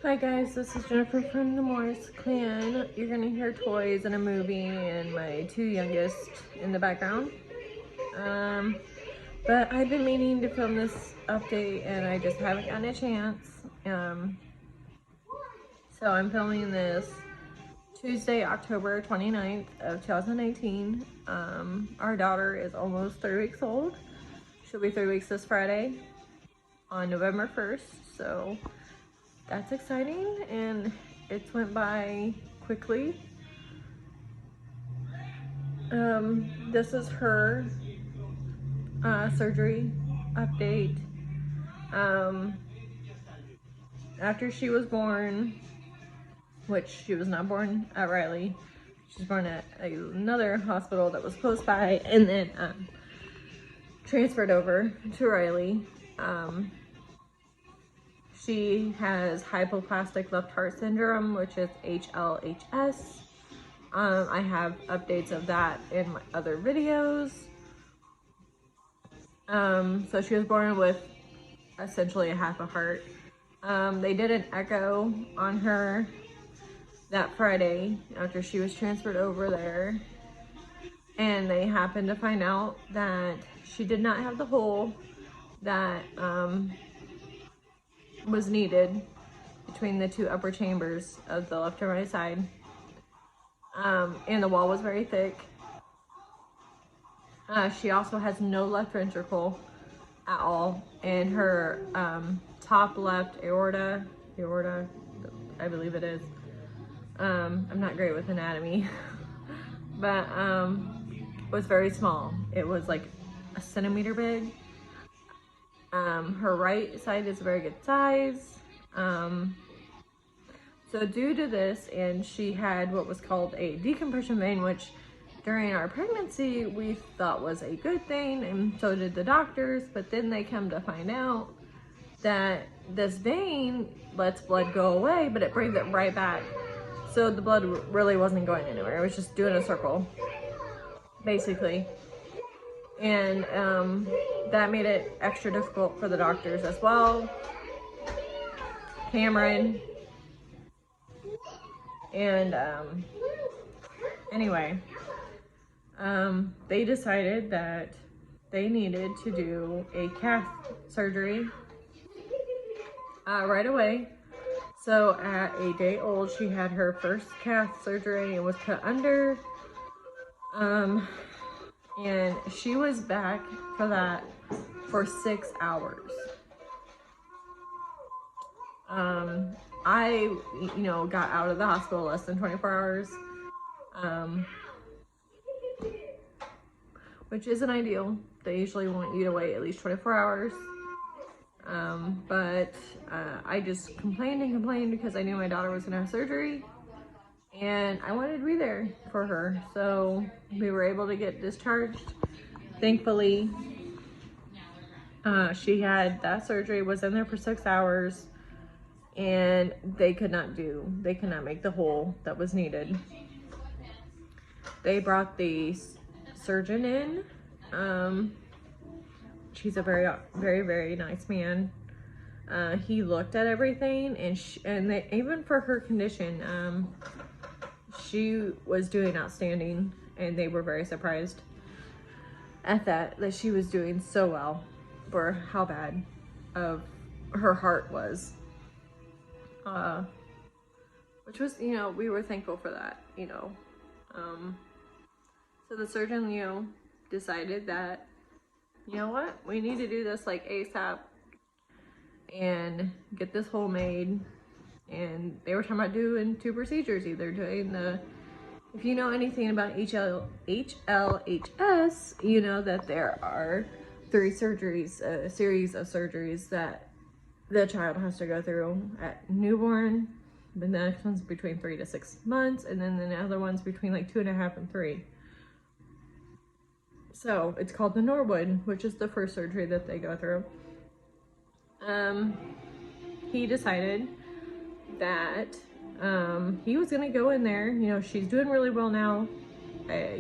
Hi guys, this is Jennifer from the Morris Clan. You're gonna hear toys and a movie and my two youngest in the background. But I've been meaning to film this update and I just haven't gotten a chance. So I'm filming this Tuesday, October 29th of 2018. Our daughter is almost 3 weeks old. She'll be 3 weeks this Friday on November 1st. So that's exciting, and it's went by quickly. This is her surgery update. After she was born, which she was not born at Riley, she was born at another hospital that was close by, and then transferred over to Riley. She has hypoplastic left heart syndrome, which is HLHS. I have updates of that in my other videos. So she was born with essentially a half a heart. They did an echo on her that Friday after she was transferred over there, and they happened to find out that she did not have the hole that was needed between the two upper chambers of the left and right side. And the wall was very thick. She also has no left ventricle at all, and her top left aorta, I believe it is. I'm not great with anatomy, but was very small. It was like a centimeter big. Her right side is a very good size. So due to this, and she had what was called a decompression vein, which during our pregnancy we thought was a good thing, and so did the doctors, but then they come to find out that this vein lets blood go away, but it brings it right back. So the blood really wasn't going anywhere. It was just doing a circle, basically. And that made it extra difficult for the doctors as well. Cameron. And anyway, they decided that they needed to do a cath surgery right away. So at a day old, she had her first cath surgery and was put under. And she was back for that for 6 hours. I, got out of the hospital less than 24 hours, which isn't ideal. They usually want you to wait at least 24 hours. But I just complained and complained because I knew my daughter was gonna have surgery, and I wanted to be there for her. So we were able to get discharged. Thankfully, she had that surgery, was in there for 6 hours, and they could not make the hole that was needed. They brought the surgeon in. She's a very, very, very nice man. He looked at everything, and even for her condition, she was doing outstanding, and they were very surprised at that she was doing so well for how bad of her heart was. Which was, we were thankful for that, So the surgeon, decided that, you know what, we need to do this like ASAP and get this hole made. And they were talking about doing 2 procedures, either doing if you know anything about HLHS, you know that there are 3 surgeries, a series of surgeries that the child has to go through at newborn. The next one's between 3 to 6 months, and then the other one's between like 2.5 and 3. So it's called the Norwood, which is the first surgery that they go through. He decided that he was gonna go in there. She's doing really well now.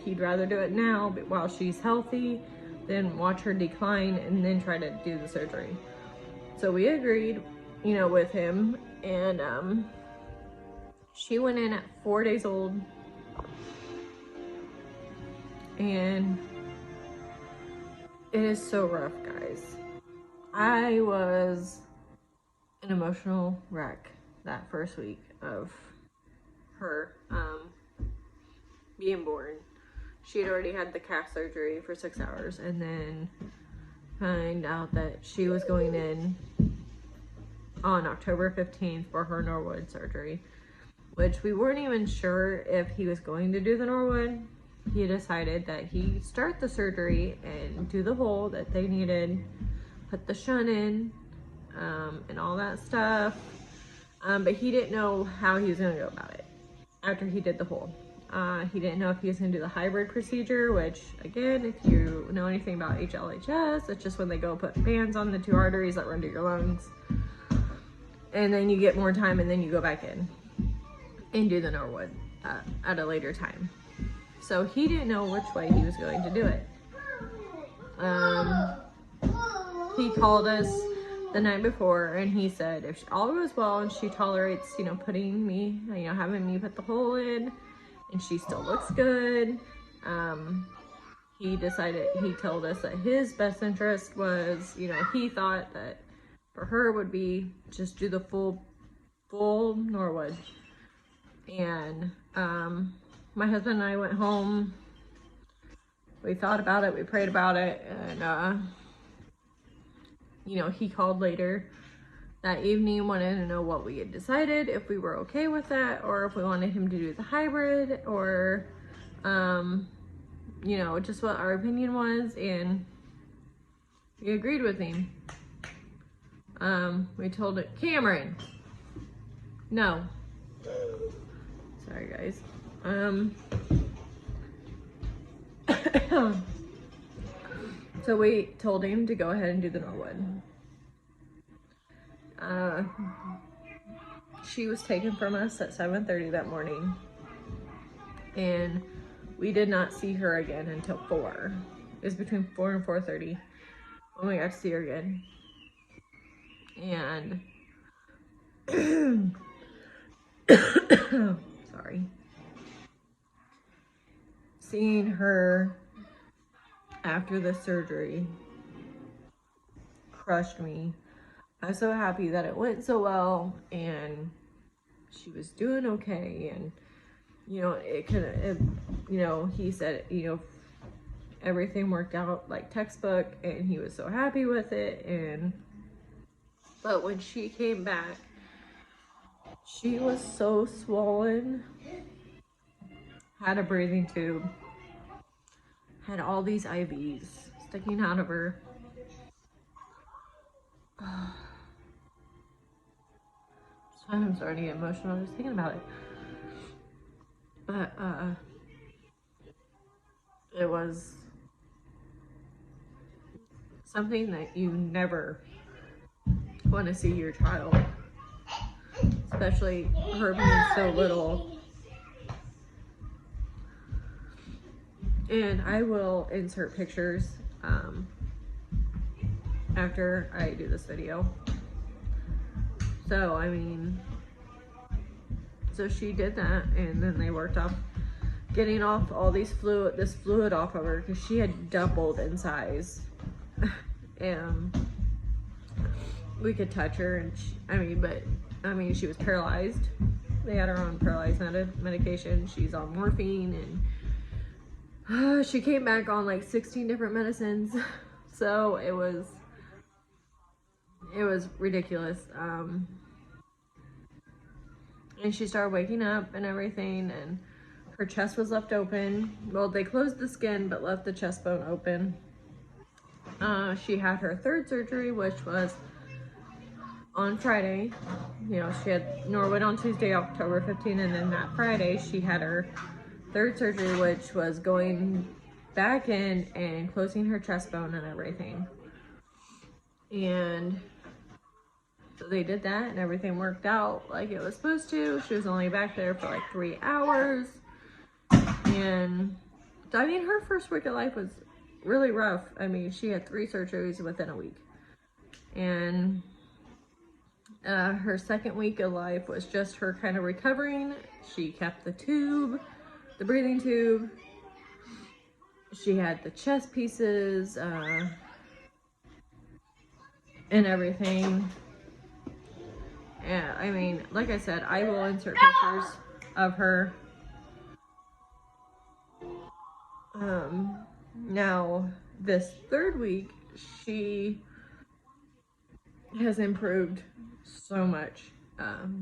He'd rather do it now, but while she's healthy, than watch her decline and then try to do the surgery. So we agreed. you know, with him. And she went in at 4 days old, and it is so rough, guys. I was an emotional wreck that first week of her being born. She had already had the calf surgery for 6 hours, and then find out that she was going in on October 15th for her Norwood surgery, which we weren't even sure if he was going to do the Norwood. He decided that he'd start the surgery and do the hole that they needed, put the shunt in, and all that stuff. But he didn't know how he was going to go about it after he did the hole. He didn't know if he was going to do the hybrid procedure, which, again, if you know anything about HLHS, it's just when they go put bands on the 2 arteries that run to your lungs. And then you get more time, and then you go back in and do the Norwood at a later time. So he didn't know which way he was going to do it. He called us the night before, and he said if all goes well and she tolerates, you know, putting me, you know, having me put the hole in, and she still looks good, he told us that his best interest was, you know, he thought that for her would be just do the full Norwood. And my husband and I went home. We thought about it, we prayed about it, and you know, he called later that evening, wanted to know what we had decided, if we were okay with that, or if we wanted him to do the hybrid, or you know, just what our opinion was, and he agreed with him. We told it, Cameron, no. Sorry, guys. So we told him to go ahead and do the Norwood. She was taken from us at 7:30 that morning, and we did not see her again until 4. It was between 4 and 4:30 when we got to see her again. And sorry. Seeing her after the surgery crushed me. I was so happy that it went so well, and she was doing okay, and you know, you know, he said, you know, everything worked out like textbook, and he was so happy with it. But when she came back, she was so swollen, had a breathing tube, had all these IVs sticking out of her. I'm starting to get emotional just thinking about it. But it was something that you never want to see your child, especially her being so little. And I will insert pictures after I do this video. So, I mean, so she did that, and then they worked off getting off all this fluid off of her, because she had doubled in size. And we could touch her, and she was paralyzed. They had her on paralyzed medication. She's on morphine, and she came back on like 16 different medicines. So it was ridiculous. And she started waking up and everything, and her chest was left open. Well, they closed the skin but left the chest bone open. She had her 3rd surgery, which was on Friday. You know, she had Norwood on Tuesday, October 15th, and then that Friday she had her 3rd surgery, which was going back in and closing her chest bone and everything. And so they did that, and everything worked out like it was supposed to. She was only back there for like 3 hours. And I mean, her first week of life was really rough. I mean, she had 3 surgeries within a week. And Her second week of life was just her kind of recovering. She kept the tube, the breathing tube. She had the chest pieces and everything. Yeah, I mean, like I said, I will insert pictures of her. Now, this third week, she has improved so much.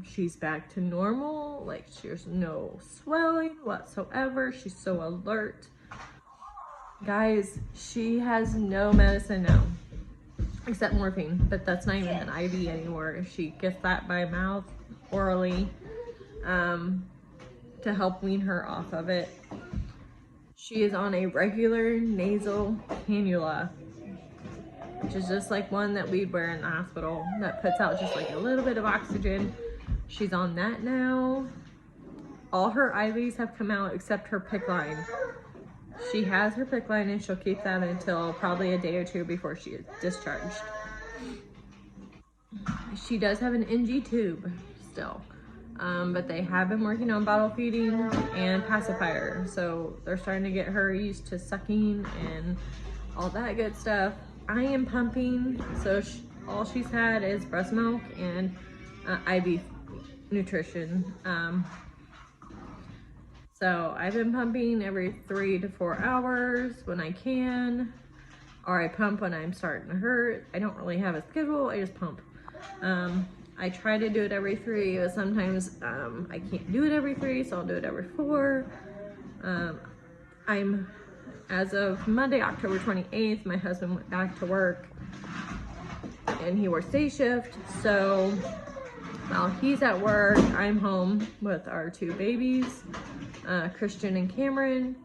She's back to normal. Like, there's no swelling whatsoever. She's so alert. Guys, she has no medicine now, except morphine, but that's not even an IV anymore. She gets that by mouth, orally, to help wean her off of it. She is on a regular nasal cannula, which is just like one that we'd wear in the hospital that puts out just like a little bit of oxygen. She's on that now. All her IVs have come out except her PICC line. She has her PICC line and she'll keep that until probably a day or two before she is discharged. She does have an NG tube still, but they have been working on bottle feeding and pacifier. So they're starting to get her used to sucking and all that good stuff. I am pumping, so all she's had is breast milk and IV nutrition. So I've been pumping every 3 to 4 hours when I can, or I pump when I'm starting to hurt. I don't really have a schedule, I just pump. I try to do it every 3, but sometimes I can't do it every 3, so I'll do it every 4. As of Monday, October 28th, my husband went back to work and he works day shift. So while he's at work, I'm home with our 2 babies, Christian and Cameron.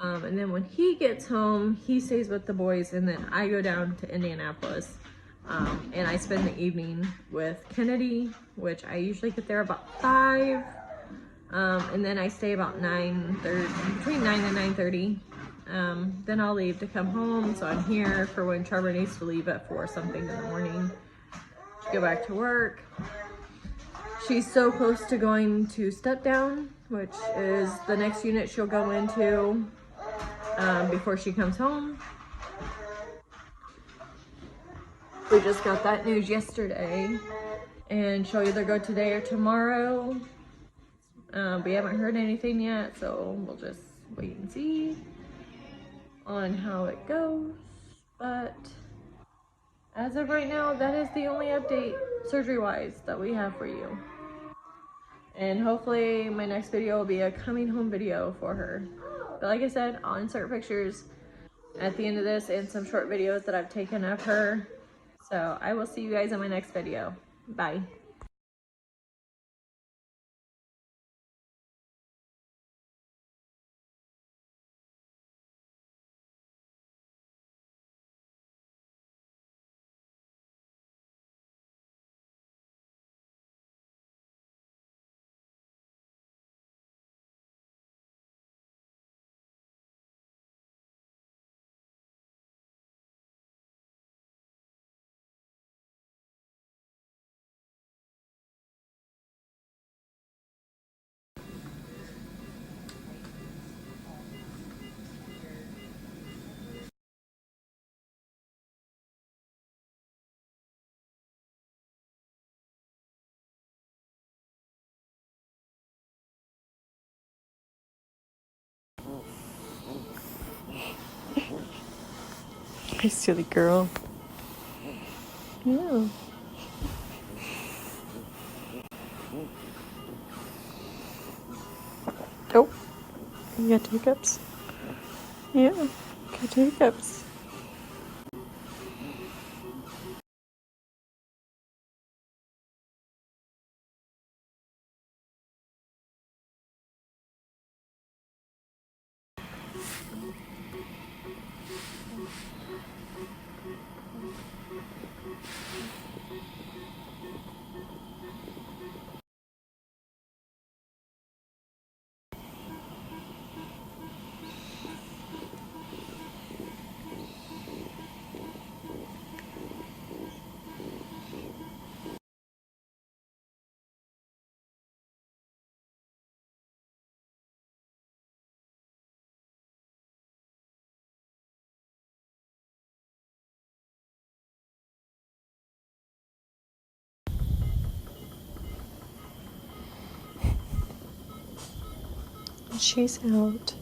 And then when he gets home, he stays with the boys, and then I go down to Indianapolis. And I spend the evening with Kennedy, which I usually get there about 5. And then I stay about 9:30, between 9 and 9:30. Then I'll leave to come home. So I'm here for when Trevor needs to leave at 4 something in the morning to go back to work. She's so close to going to step down, which is the next unit she'll go into before she comes home. We just got that news yesterday, and she'll either go today or tomorrow. We haven't heard anything yet, so we'll just wait and see on how it goes. But as of right now, that is the only update surgery-wise that we have for you. And hopefully my next video will be a coming home video for her. But like I said, I'll insert pictures at the end of this and some short videos that I've taken of her. So I will see you guys in my next video. Bye. You silly girl. Yeah. Oh, you got hiccups? Yeah, got hiccups. She's out.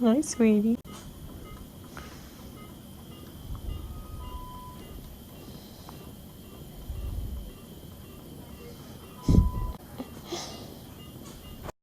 Hi, sweetie.